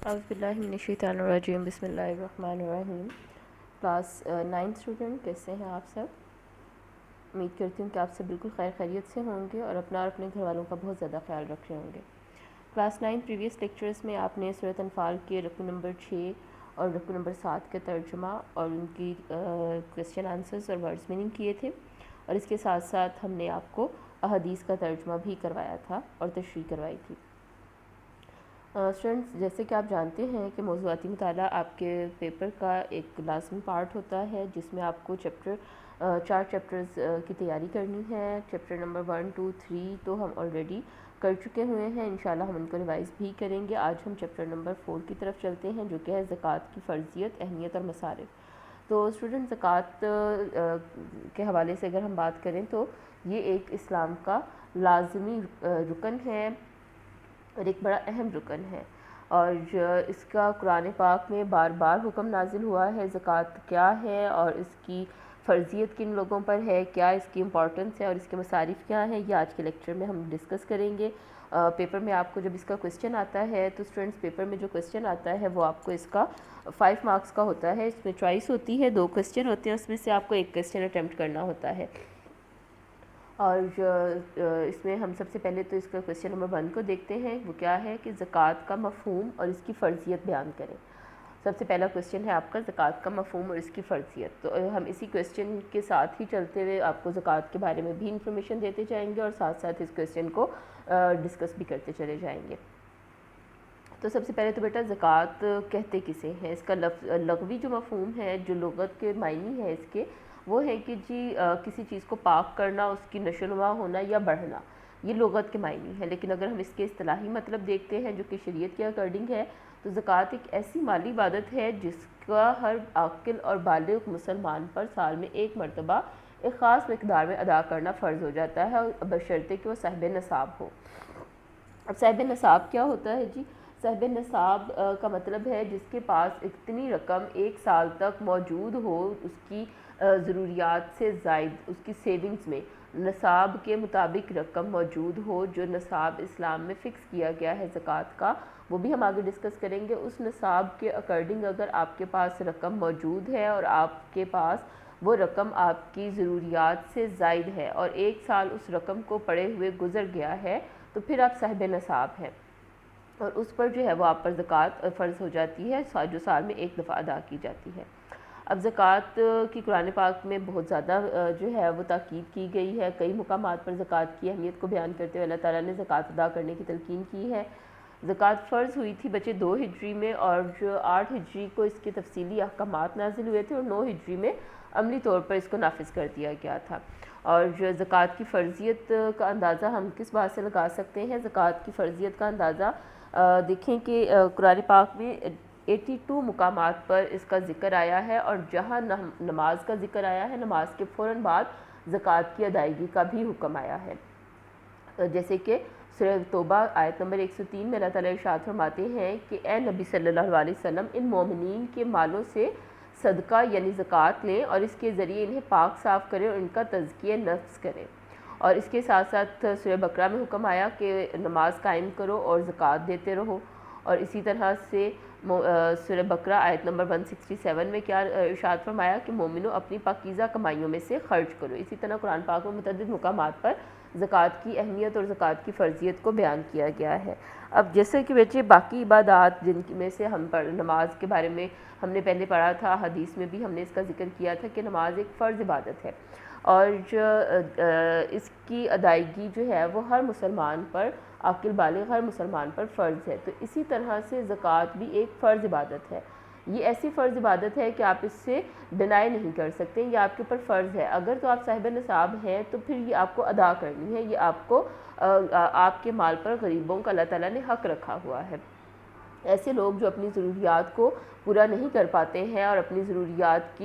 اعوذ باللہ من الشیطان الرجیم، بسم اللہ الرحمن الرحیم۔ کلاس 9 اسٹوڈنٹ، کیسے ہیں آپ سب؟ امید کرتی ہوں کہ آپ سب بالکل خیر خیریت سے ہوں گے اور اپنا اور اپنے گھر والوں کا بہت زیادہ خیال رکھ رہے ہوں گے۔ کلاس 9 پریویس لیکچرز میں آپ نے سورۃ انفال کے رکوع نمبر 6 اور رکوع نمبر 7 کا ترجمہ اور ان کی کویسچن آنسرز اور ورڈز میننگ کیے تھے، اور اس کے ساتھ ساتھ ہم نے آپ کو احادیث کا ترجمہ بھی کروایا تھا اور تشریح کروائی تھی۔ اسٹوڈنٹس، جیسے کہ آپ جانتے ہیں کہ موضوعاتی مطالعہ آپ کے پیپر کا ایک لازمی پارٹ ہوتا ہے، جس میں آپ کو چار چیپٹرز کی تیاری کرنی ہے۔ چیپٹر نمبر 1، 2، 3 تو ہم آلریڈی کر چکے ہوئے ہیں، انشاءاللہ ہم ان کو ریوائز بھی کریں گے۔ آج ہم چیپٹر نمبر 4 کی طرف چلتے ہیں، جو کہ ہے زکوٰۃ کی فرضیت، اہمیت اور مصارف۔ تو اسٹوڈنٹ، زکوٰۃ کے حوالے سے اگر ہم بات کریں تو یہ ایک اسلام کا لازمی رکن ہے اور ایک بڑا اہم رکن ہے، اور اس کا قرآن پاک میں بار بار حکم نازل ہوا ہے۔ زکوٰۃ کیا ہے اور اس کی فرضیت کن لوگوں پر ہے، کیا اس کی امپورٹنس ہے اور اس کے مصارف کیا ہیں، یہ آج کے لیکچر میں ہم ڈسکس کریں گے۔ پیپر میں آپ کو جب اس کا کویسچن آتا ہے تو اسٹوڈنٹس، پیپر میں جو کویسچن آتا ہے وہ آپ کو اس کا 5 مارکس کا ہوتا ہے۔ اس میں چوائس ہوتی ہے، 2 کویسچن ہوتے ہیں، اس میں سے آپ کو ایک کویسچن اٹیمپٹ کرنا ہوتا ہے۔ اور اس میں ہم سب سے پہلے تو اس کا کویسچن نمبر 1 کو دیکھتے ہیں۔ وہ کیا ہے کہ زکوٰۃ کا مفہوم اور اس کی فرضیت بیان کریں۔ سب سے پہلا کویسچن ہے آپ کا زکوٰۃ کا مفہوم اور اس کی فرضیت۔ تو ہم اسی کویسچن کے ساتھ ہی چلتے ہوئے آپ کو زکوٰۃ کے بارے میں بھی انفارمیشن دیتے جائیں گے اور ساتھ ساتھ اس کویسچن کو ڈسکس بھی کرتے چلے جائیں گے۔ تو سب سے پہلے تو بیٹا، زکوٰۃ کہتے کسے ہیں؟ اس کا لغوی جو مفہوم ہے، جو لغت کے معنی ہے اس کے، وہ ہے کہ کسی چیز کو پاک کرنا، اس کی نشو و نما ہونا یا بڑھنا، یہ لغت کے معنی ہے۔ لیکن اگر ہم اس کے اصطلاحی مطلب دیکھتے ہیں جو کہ شریعت کے اکارڈنگ ہے، تو زکوٰۃ ایک ایسی مالی عبادت ہے جس کا ہر عاقل اور بالغ مسلمان پر سال میں ایک مرتبہ ایک خاص مقدار میں ادا کرنا فرض ہو جاتا ہے، بشرطے کہ وہ صاحب نصاب ہو۔ اب صاحب نصاب کیا ہوتا ہے جی؟ صاحب نصاب کا مطلب ہے جس کے پاس اتنی رقم ایک سال تک موجود ہو، اس کی ضروریات سے زائد اس کی سیونگز میں نصاب کے مطابق رقم موجود ہو، جو نصاب اسلام میں فکس کیا گیا ہے زکوٰۃ کا، وہ بھی ہم آگے ڈسکس کریں گے۔ اس نصاب کے اکارڈنگ اگر آپ کے پاس رقم موجود ہے اور آپ کے پاس وہ رقم آپ کی ضروریات سے زائد ہے اور ایک سال اس رقم کو پڑے ہوئے گزر گیا ہے، تو پھر آپ صاحب نصاب ہیں اور اس پر جو ہے وہ آپ پر زکوٰۃ فرض ہو جاتی ہے، جو سال میں ایک دفعہ ادا کی جاتی ہے۔ اب زکوٰۃ کی قرآن پاک میں بہت زیادہ جو ہے وہ تاکید کی گئی ہے۔ کئی مقامات پر زکوٰۃ کی اہمیت کو بیان کرتے ہوئے اللہ تعالیٰ نے زکوٰۃ ادا کرنے کی تلقین کی ہے۔ زکوٰۃ فرض ہوئی تھی بچے 2 ہجری میں، اور 8 ہجری کو اس کے تفصیلی احکامات نازل ہوئے تھے، اور 9 ہجری میں عملی طور پر اس کو نافذ کر دیا گیا تھا۔ اور زکوٰۃ کی فرضیت کا اندازہ ہم کس بات سے لگا سکتے ہیں؟ زکوٰۃ کی فرضیت کا اندازہ دیکھیں کہ قرآن پاک میں 82 مقامات پر اس کا ذکر آیا ہے، اور جہاں نماز کا ذکر آیا ہے، نماز کے فوراً بعد زکوٰۃ کی ادائیگی کا بھی حکم آیا ہے۔ جیسے کہ سورہ توبہ آیت نمبر 103 میں اللہ تعالیٰ ارشاد فرماتے ہیں کہ اے نبی صلی اللہ علیہ وسلم، ان مومنین کے مالوں سے صدقہ یعنی زکوٰۃ لیں اور اس کے ذریعے انہیں پاک صاف کریں اور ان کا تزکیہ نفس کریں۔ اور اس کے ساتھ ساتھ سورہ بقرہ میں حکم آیا کہ نماز قائم کرو اور زکوٰۃ دیتے رہو۔ اور اسی طرح سے سورہ بقرہ آیت نمبر 167 میں کیا ارشاد فرمایا کہ مومنو اپنی پاکیزہ کمائیوں میں سے خرچ کرو۔ اسی طرح قرآن پاک میں متعدد مقامات پر زکوٰۃ کی اہمیت اور زکوٰۃ کی فرضیت کو بیان کیا گیا ہے۔ اب جیسے کہ بچے باقی عبادات جن میں سے ہم نماز کے بارے میں ہم نے پہلے پڑھا تھا، حدیث میں بھی ہم نے اس کا ذکر کیا تھا کہ نماز ایک فرض عبادت ہے، اور اس کی ادائیگی جو ہے وہ ہر مسلمان پر، عاقل بالغ ہر مسلمان پر فرض ہے۔ تو اسی طرح سے زکوٰۃ بھی ایک فرض عبادت ہے۔ یہ ایسی فرض عبادت ہے کہ آپ اس سے ڈینائی نہیں کر سکتے، یہ آپ کے اوپر فرض ہے۔ اگر تو آپ صاحب نصاب ہیں تو پھر یہ آپ کو ادا کرنی ہے، یہ آپ کو آپ کے مال پر غریبوں کا اللہ تعالیٰ نے حق رکھا ہوا ہے۔ ایسے لوگ جو اپنی ضروریات کو پورا نہیں کر پاتے ہیں اور اپنی ضروریات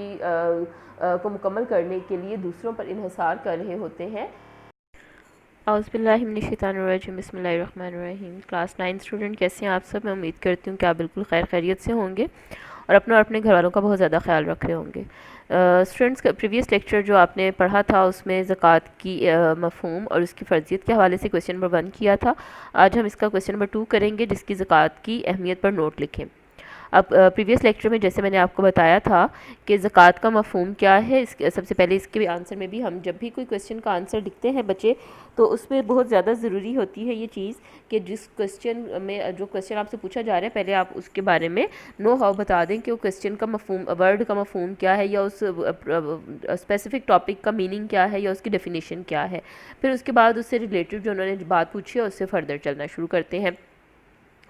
کو مکمل کرنے کے لیے دوسروں پر انحصار کر رہے ہوتے ہیں۔ اعوذ باللہ من الشیطان الرجیم، بسم اللہ الرحمن الرحیم۔ کلاس 9 اسٹوڈنٹ، کیسے ہیں آپ سب؟ میں امید کرتی ہوں کہ آپ بالکل خیر خیریت سے ہوں گے اور اپنا اور اپنے گھر والوں کا بہت زیادہ خیال رکھ رہے ہوں گے۔ اسٹوڈنٹس کا پریویس لیکچر جو آپ نے پڑھا تھا اس میں زکوٰۃ کی مفہوم اور اس کی فرضیت کے حوالے سے کویسچن نمبر 1 کیا تھا۔ آج ہم اس کا کویسچن نمبر 2 کریں گے، جس کی زکوٰۃ کی اہمیت پر نوٹ لکھیں۔ اب پریویس لیکچر میں جیسے میں نے آپ کو بتایا تھا کہ زکوٰۃ کا مفہوم کیا ہے، سب سے پہلے اس کے آنسر میں بھی ہم جب بھی کوئی کویسچن کا آنسر لکھتے ہیں بچے، تو اس میں بہت زیادہ ضروری ہوتی ہے یہ چیز کہ جس کویسچن میں جو کویسچن آپ سے پوچھا جا رہا ہے پہلے آپ اس کے بارے میں نو ہاؤ بتا دیں کہ وہ کویسچن کا مفہوم، ورڈ کا مفہوم کیا ہے، یا اس اسپیسیفک ٹاپک کا میننگ کیا ہے، یا اس کی ڈیفینیشن کیا ہے۔ پھر اس کے بعد اس سے ریلیٹڈ جو انہوں نے بات پوچھی ہے اس سے فردر چلنا شروع کرتے ہیں۔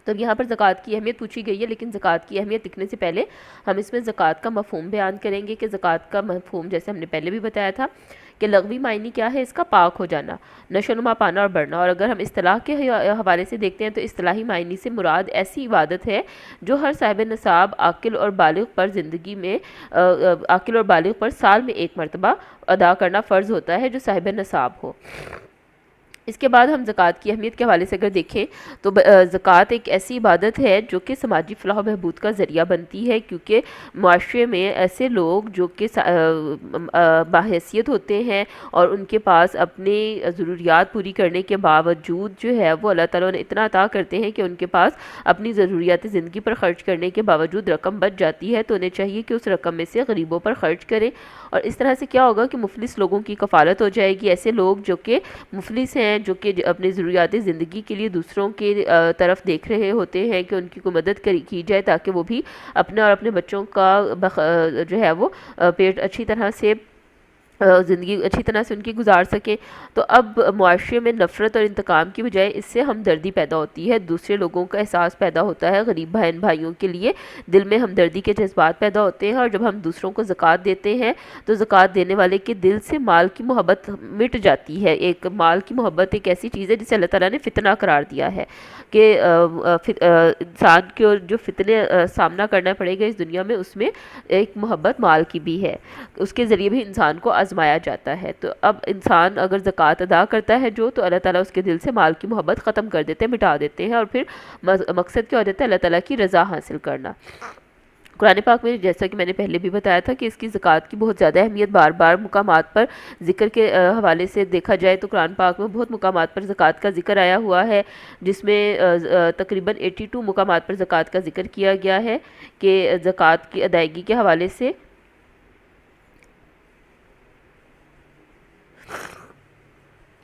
تو یہاں پر زکوٰۃ کی اہمیت پوچھی گئی ہے، لیکن زکوٰۃ کی اہمیت لکھنے سے پہلے ہم اس میں زکوٰۃ کا مفہوم بیان کریں گے کہ زکوٰۃ کا مفہوم جیسے ہم نے پہلے بھی بتایا تھا کہ لغوی معنی کیا ہے، اس کا پاک ہو جانا، نشو و نما پانا اور بڑھنا۔ اور اگر ہم اصطلاح کے حوالے سے دیکھتے ہیں تو اصطلاحی معنی سے مراد ایسی عبادت ہے جو ہر صاحب نصاب عاقل اور بالغ پر زندگی میں عاقل اور بالغ پر سال میں ایک مرتبہ ادا کرنا فرض ہوتا ہے جو صاحب نصاب ہو۔ اس کے بعد ہم زکوٰۃ کی اہمیت کے حوالے سے اگر دیکھیں تو زکوٰۃ ایک ایسی عبادت ہے جو کہ سماجی فلاح و بہبود کا ذریعہ بنتی ہے، کیونکہ معاشرے میں ایسے لوگ جو کہ باحیثیت ہوتے ہیں اور ان کے پاس اپنی ضروریات پوری کرنے کے باوجود جو ہے وہ اللہ تعالیٰ نے اتنا عطا کرتے ہیں کہ ان کے پاس اپنی ضروریات زندگی پر خرچ کرنے کے باوجود رقم بچ جاتی ہے، تو انہیں چاہیے کہ اس رقم میں سے غریبوں پر خرچ کریں۔ اور اس طرح سے کیا ہوگا کہ مفلس لوگوں کی کفالت ہو جائے گی۔ ایسے لوگ جو کہ مفلس ہیں، جو کہ اپنی ضروریات زندگی کے لیے دوسروں کے طرف دیکھ رہے ہوتے ہیں کہ ان کی کوئی مدد کی جائے تاکہ وہ بھی اپنا اور اپنے بچوں کا جو ہے وہ پیٹ اچھی طرح سے زندگی اچھی طرح سے ان کی گزار سکیں، تو اب معاشرے میں نفرت اور انتقام کی بجائے اس سے ہمدردی پیدا ہوتی ہے، دوسرے لوگوں کا احساس پیدا ہوتا ہے، غریب بہن بھائیوں کے لیے دل میں ہمدردی کے جذبات پیدا ہوتے ہیں۔ اور جب ہم دوسروں کو زکوٰۃ دیتے ہیں تو زکوٰۃ دینے والے کے دل سے مال کی محبت مٹ جاتی ہے۔ ایک مال کی محبت ایک ایسی چیز ہے جسے اللہ تعالیٰ نے فتنہ قرار دیا ہے کہ انسان کو جو فتنے سامنا کرنا پڑے گا اس دنیا میں، اس میں ایک محبت مال کی بھی ہے، اس کے ذریعے بھی انسان کو آزمایا جاتا ہے۔ تو اب انسان اگر زکوٰۃ ادا کرتا ہے تو اللہ تعالیٰ اس کے دل سے مال کی محبت ختم کر دیتے ہیں، مٹا دیتے ہیں، اور پھر مقصد کیا ہو جاتا ہے؟ اللہ تعالیٰ کی رضا حاصل کرنا۔ قرآن پاک میں جیسا کہ میں نے پہلے بھی بتایا تھا کہ اس کی زکوٰۃ کی بہت زیادہ اہمیت بار بار مقامات پر ذکر کے حوالے سے دیکھا جائے تو قرآن پاک میں بہت مقامات پر زکوٰۃ کا ذکر آیا ہوا ہے، جس میں تقریباً 82 مقامات پر زکوٰۃ کا ذکر کیا گیا ہے کہ زکوٰۃ کی ادائیگی کے حوالے سے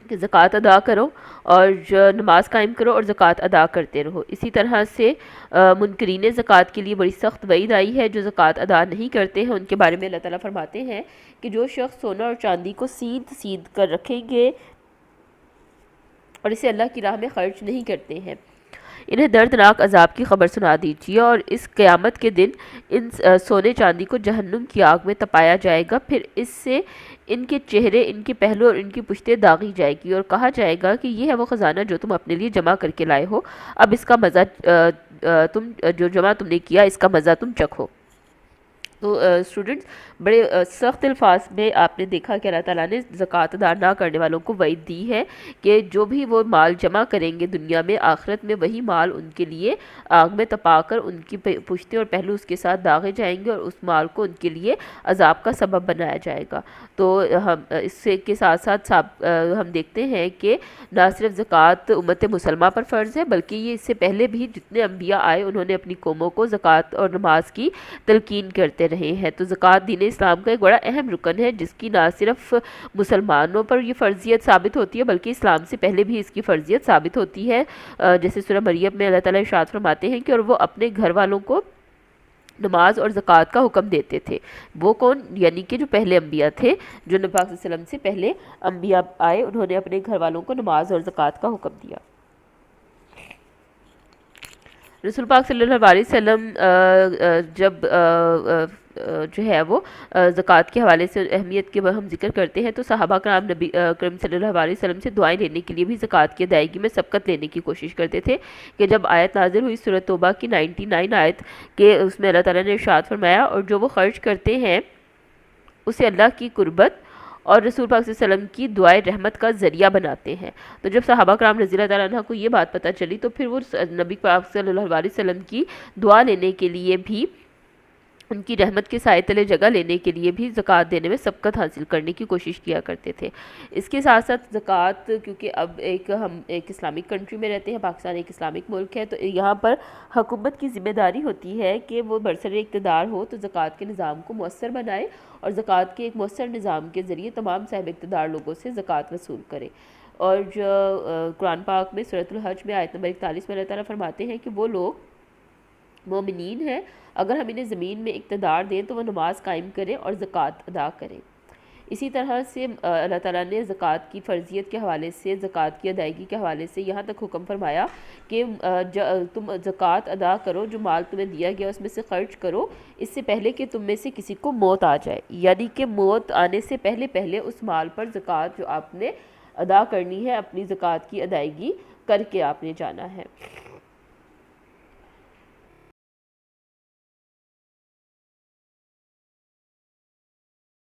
کہ زکوٰۃ ادا کرو اور نماز قائم کرو اور زکوٰۃ ادا کرتے رہو۔ اسی طرح سے منکرین زکوٰۃ کے لیے بڑی سخت وعید آئی ہے، جو زکوٰۃ ادا نہیں کرتے ہیں ان کے بارے میں اللہ تعالیٰ فرماتے ہیں کہ جو شخص سونا اور چاندی کو سید کر رکھیں گے اور اسے اللہ کی راہ میں خرچ نہیں کرتے ہیں، انہیں دردناک عذاب کی خبر سنا دیجیے، اور اس قیامت کے دن ان سونے چاندی کو جہنم کی آگ میں تپایا جائے گا، پھر اس سے ان کے چہرے، ان کے پہلو اور ان کی پشتیں داغی جائے گی، اور کہا جائے گا کہ یہ ہے وہ خزانہ جو تم اپنے لیے جمع کر کے لائے ہو، اب اس کا مزہ جو جمع تم نے کیا اس کا مزہ تم چکھو۔ تو اسٹوڈنٹس بڑے سخت الفاظ میں آپ نے دیکھا کہ اللہ تعالیٰ نے زکوٰۃ ادا نہ کرنے والوں کو وعید دی ہے کہ جو بھی وہ مال جمع کریں گے دنیا میں، آخرت میں وہی مال ان کے لیے آگ میں تپا کر ان کی پشتیں اور پہلو اس کے ساتھ داغے جائیں گے، اور اس مال کو ان کے لیے عذاب کا سبب بنایا جائے گا۔ تو ہم اس کے ساتھ ساتھ ہم دیکھتے ہیں کہ نہ صرف زکوٰۃ امت مسلمہ پر فرض ہے، بلکہ یہ اس سے پہلے بھی جتنے انبیاء آئے انہوں نے اپنی قوموں کو زکوٰۃ اور نماز کی تلقین کرتے رہے ہیں۔ تو زکوٰۃ دین اسلام کا ایک بڑا اہم رکن ہے، جس کی نہ صرف مسلمانوں پر یہ فرضیت ثابت ہوتی ہے بلکہ اسلام سے پہلے بھی اس کی فرضیت ثابت ہوتی ہے۔ جیسے سورہ مریم میں اللہ تعالیٰ ارشاد فرماتے ہیں کہ اور وہ اپنے گھر والوں کو نماز اور زکوٰۃ کا حکم دیتے تھے۔ وہ کون؟ یعنی کہ جو پہلے انبیاء تھے، جو نبی پاک صلی اللہ علیہ وسلم سے پہلے انبیاء آئے، انہوں نے اپنے گھر والوں کو نماز اور زکوٰۃ کا حکم دیا۔ رسول پاک صلی اللہ علیہ وسلم جب جو ہے وہ زکوٰۃ کے حوالے سے اہمیت کے ہم ذکر کرتے ہیں تو صحابہ کرام نبی کریم صلی اللہ علیہ وسلم سے دعائیں لینے کے لیے بھی زکوٰۃ کی ادائیگی میں سبقت لینے کی کوشش کرتے تھے، کہ جب آیت نازل ہوئی سورۃ توبہ کی 99 آیت کہ اس میں اللہ تعالیٰ نے ارشاد فرمایا اور جو وہ خرچ کرتے ہیں اسے اللہ کی قربت اور رسول پاک صلی اللہ علیہ وسلم کی دعائے رحمت کا ذریعہ بناتے ہیں۔ تو جب صحابہ کرام رضی اللہ تعالیٰ عنہ کو یہ بات پتہ چلی تو پھر وہ نبی پاک صلی اللہ علیہ وسلم کی دعا لینے کے لیے بھی ان کی رحمت کے سائے تلے جگہ لینے کے لیے بھی زکوٰۃ دینے میں سبقت حاصل کرنے کی کوشش کیا کرتے تھے۔ اس کے ساتھ ساتھ زکوٰۃ، کیونکہ اب ہم ایک اسلامک کنٹری میں رہتے ہیں، پاکستان ایک اسلامک ملک ہے، تو یہاں پر حکومت کی ذمہ داری ہوتی ہے کہ وہ برسر اقتدار ہو تو زکوٰۃ کے نظام کو مؤثر بنائے اور زکوٰۃ کے ایک مؤثر نظام کے ذریعے تمام صاحب اقتدار لوگوں سے زکوٰۃ وصول کرے۔ اور جو قرآن پاک میں سورۃ الحج میں آیت نمبر 41 میں اللہ تعالیٰ فرماتے ہیں کہ وہ لوگ مومنین ہیں، اگر ہم انہیں زمین میں اقتدار دیں تو وہ نماز قائم کریں اور زکوٰۃ ادا کریں۔ اسی طرح سے اللہ تعالیٰ نے زکوٰۃ کی فرضیت کے حوالے سے، زکوٰۃ کی ادائیگی کے حوالے سے یہاں تک حکم فرمایا کہ تم زکوٰۃ ادا کرو، جو مال تمہیں دیا گیا اس میں سے خرچ کرو، اس سے پہلے کہ تم میں سے کسی کو موت آ جائے، یعنی کہ موت آنے سے پہلے اس مال پر زکوٰۃ جو آپ نے ادا کرنی ہے، اپنی زکوٰۃ کی ادائیگی کر کے آپ نے جانا ہے۔